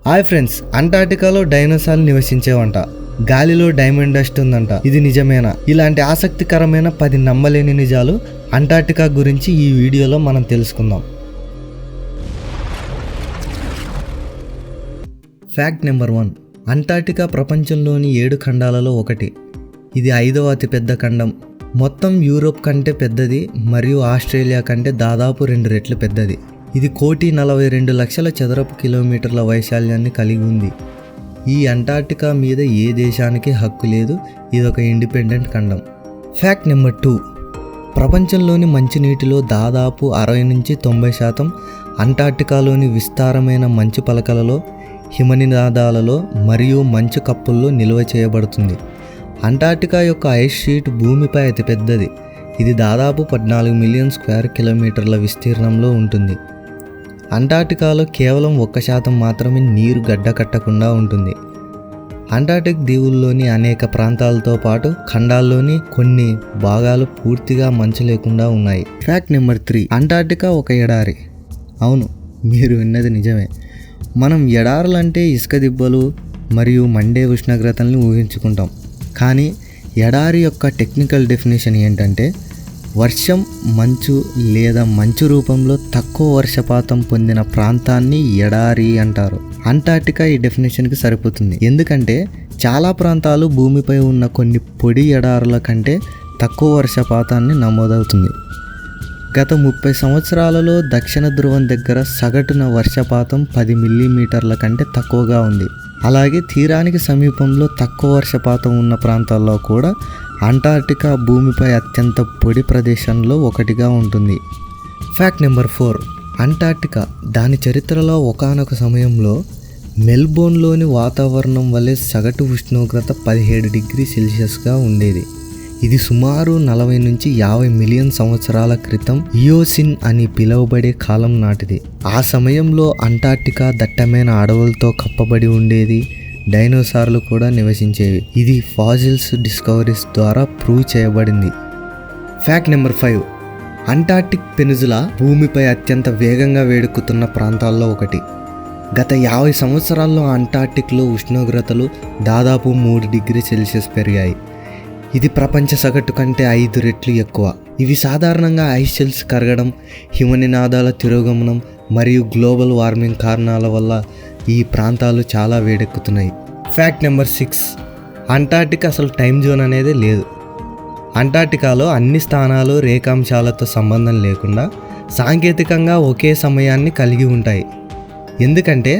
Hi friends, అంటార్టికాలో డైనోసార్లు నివసించేవంట. గాలిలో diamond dust ఉందంట. ఇది నిజమేనా? ఇలాంటి ఆసక్తికరమైన 10 నమ్మలేని నిజాలు అంటార్టికా గురించి ఈ వీడియోలో మనం తెలుసుకుందాం. Fact number 1. అంటార్టికా ప్రపంచంలోని 7 ఖండాలలో ఒకటి. ఇది 5వ అతిపెద్ద ఖండం. మొత్తం యూరోప్ కంటే పెద్దది మరియు ఆస్ట్రేలియా కంటే దాదాపు 2 రెట్లు పెద్దది. ఇది 1,42,00,000 చదరపు కిలోమీటర్ల వైశాల్యాన్ని కలిగి ఉంది. ఈ అంటార్టికా మీద ఏ దేశానికి హక్కు లేదు. ఇదొక ఇండిపెండెంట్ ఖండం. Fact number 2. ప్రపంచంలోని మంచునీటిలో దాదాపు 60-90% అంటార్టికాలోని విస్తారమైన మంచు పలకలలో, హిమనినాదాలలో మరియు మంచు కప్పుల్లో నిల్వ చేయబడుతుంది. అంటార్టికా యొక్క ఐస్ షీట్ భూమిపై అతిపెద్దది. ఇది దాదాపు 14 మిలియన్ స్క్వేర్ కిలోమీటర్ల విస్తీర్ణంలో ఉంటుంది. అంటార్టికాలో కేవలం 1% మాత్రమే నీరు గడ్డకట్టకుండా ఉంటుంది. అంటార్టిక్ దీవుల్లోని అనేక ప్రాంతాలతో పాటు ఖండాల్లోని కొన్ని భాగాలు పూర్తిగా మంచు లేకుండా ఉన్నాయి. Fact number 3. అంటార్టికా ఒక ఎడారి. అవును, మీరు విన్నది నిజమే. మనం ఎడారులంటే ఇసుక దిబ్బలు మరియు మండే ఉష్ణోగ్రతల్ని ఊహించుకుంటాం. కానీ ఎడారి యొక్క టెక్నికల్ డెఫినేషన్ ఏంటంటే వర్షం, మంచు లేదా మంచు రూపంలో తక్కువ వర్షపాతం పొందిన ప్రాంతాన్ని ఎడారి అంటారు. అంటార్టికా ఈ డెఫినేషన్కి సరిపోతుంది. ఎందుకంటే చాలా ప్రాంతాలు భూమిపై ఉన్న కొన్ని పొడి ఎడారుల కంటే తక్కువ వర్షపాతాన్ని నమోదవుతుంది. గత 30 సంవత్సరాలలో దక్షిణ ధ్రువం దగ్గర సగటున వర్షపాతం 10 మిల్లీమీటర్ల కంటే తక్కువగా ఉంది. అలాగే తీరానికి సమీపంలో తక్కువ వర్షపాతం ఉన్న ప్రాంతాల్లో కూడా అంటార్టికా భూమిపై అత్యంత పొడి ప్రదేశంలో ఒకటిగా ఉంటుంది. Fact number 4. అంటార్టికా దాని చరిత్రలో ఒకానొక సమయంలో మెల్బోర్న్లోని వాతావరణం వలె సగటు ఉష్ణోగ్రత 17 డిగ్రీ సెల్సియస్గా ఉండేది. ఇది సుమారు 40-50 మిలియన్ సంవత్సరాల క్రితం ఇయోసిన్ అని పిలువబడే కాలం నాటిది. ఆ సమయంలో అంటార్టికా దట్టమైన అడవులతో కప్పబడి ఉండేది. డైనోసార్లు కూడా నివసించేవి. ఇది ఫాసిల్స్ డిస్కవరీస్ ద్వారా ప్రూవ్ చేయబడింది. Fact number 5. అంటార్టిక్ పెనిజులా భూమిపై అత్యంత వేగంగా వేడెక్కుతున్న ప్రాంతాల్లో ఒకటి. గత 50 సంవత్సరాల్లో అంటార్టిక్లో ఉష్ణోగ్రతలు దాదాపు 3 డిగ్రీ సెల్సియస్ పెరిగాయి. ఇది ప్రపంచ సగటు కంటే 5 రెట్లు ఎక్కువ. ఇవి సాధారణంగా ఐస్ షెల్స్ కరగడం, హిమనినాదాల తిరోగమనం మరియు గ్లోబల్ వార్మింగ్ కారణాల వల్ల ఈ ప్రాంతాలు చాలా వేడెక్కుతున్నాయి. Fact number 6. అంటార్టికా అసలు టైం జోన్ అనేది లేదు. అంటార్టికాలో అన్ని స్థానాలు రేఖాంశాలతో సంబంధం లేకుండా సాంకేతికంగా ఒకే సమయాన్ని కలిగి ఉంటాయి. ఎందుకంటే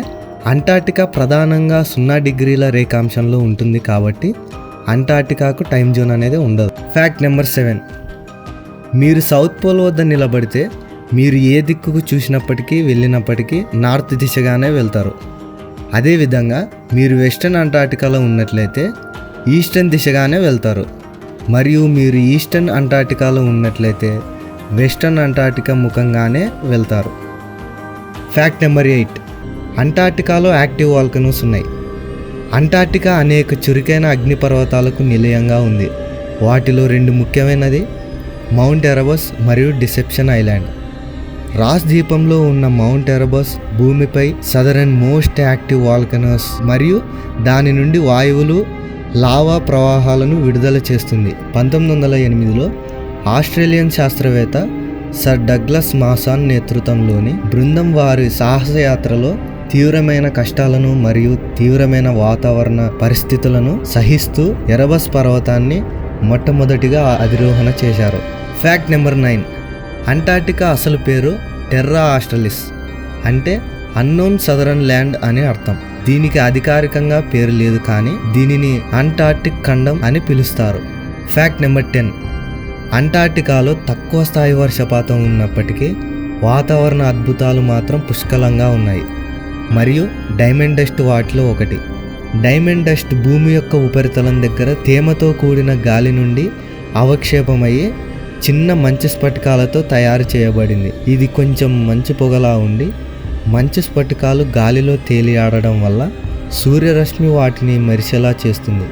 అంటార్టికా ప్రధానంగా 0 డిగ్రీల రేఖాంశంలో ఉంటుంది కాబట్టి అంటార్టికాకు టైం జోన్ అనేది ఉండదు. Fact number 7. మీరు సౌత్ పోల్ వద్ద నిలబడితే మీరు ఏ దిక్కుకు చూసినప్పటికీ వెళ్ళినప్పటికీ నార్త్ దిశగానే వెళ్తారు. అదేవిధంగా మీరు వెస్టర్న్ అంటార్టికాలో ఉన్నట్లయితే ఈస్టర్న్ దిశగానే వెళ్తారు. మరియు మీరు ఈస్టర్న్ అంటార్టికాలో ఉన్నట్లయితే వెస్టర్న్ అంటార్టికా ముఖంగానే వెళ్తారు. Fact number 8. అంటార్టికాలో యాక్టివ్ వాల్కనోస్ ఉన్నాయి. అంటార్టికా అనేక చురుకైన అగ్నిపర్వతాలకు నిలయంగా ఉంది. వాటిలో 2 ముఖ్యమైనది మౌంట్ ఎరబస్ మరియు డిసెప్షన్ ఐలాండ్. రాస్ ద్వీపంలో ఉన్న మౌంట్ ఎరబస్ భూమిపై సదరన్ మోస్ట్ యాక్టివ్ వాల్కనోస్ మరియు దాని నుండి వాయువులు, లావా ప్రవాహాలను విడుదల చేస్తుంది. 1908లో ఆస్ట్రేలియన్ శాస్త్రవేత్త సర్ డగ్లస్ మాసాన్ నేతృత్వంలోని బృందం వారి సాహసయాత్రలో తీవ్రమైన కష్టాలను మరియు తీవ్రమైన వాతావరణ పరిస్థితులను సహిస్తూ ఎరబస్ పర్వతాన్ని మొట్టమొదటిగా అధిరోహణ చేశారు. Fact number 9. అంటార్టికా అసలు పేరు టెర్రా ఆస్ట్రలిస్, అంటే అన్నోన్ సదరన్ ల్యాండ్ అని అర్థం. దీనికి అధికారికంగా పేరు లేదు, కానీ దీనిని అంటార్టిక్ ఖండం అని పిలుస్తారు. Fact number 10. అంటార్టికాలో తక్కువ స్థాయి వర్షపాతం ఉన్నప్పటికీ వాతావరణ అద్భుతాలు మాత్రం పుష్కలంగా ఉన్నాయి. మరియు డైమండ్ డస్ట్ వాటిలో ఒకటి. డైమండ్ డస్ట్ భూమి యొక్క ఉపరితలం దగ్గర తేమతో కూడిన గాలి నుండి అవక్షేపమయ్యి చిన్న మంచు స్ఫటికాలతో తయారు చేయబడింది. ఇది కొంచెం మంచు పొగలా ఉండి మంచు స్ఫటికాలు గాలిలో తేలియాడడం వల్ల సూర్యరశ్మి వాటిని మెరిసేలా చేస్తుంది.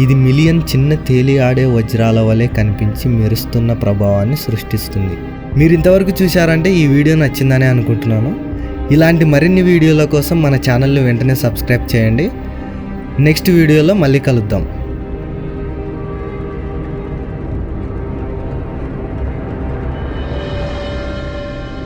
ఇది మిలియన్ చిన్న తేలియాడే వజ్రాల వలె కనిపించి మెరుస్తున్న ప్రభావాన్ని సృష్టిస్తుంది. మీరు ఇంతవరకు చూశారంటే ఈ వీడియో నచ్చిందని అనుకుంటున్నాను. ఇలాంటి మరిన్ని వీడియోల కోసం మన ఛానల్ని వెంటనే సబ్స్క్రైబ్ చేయండి. నెక్స్ట్ వీడియోలో మళ్ళీ కలుద్దాం.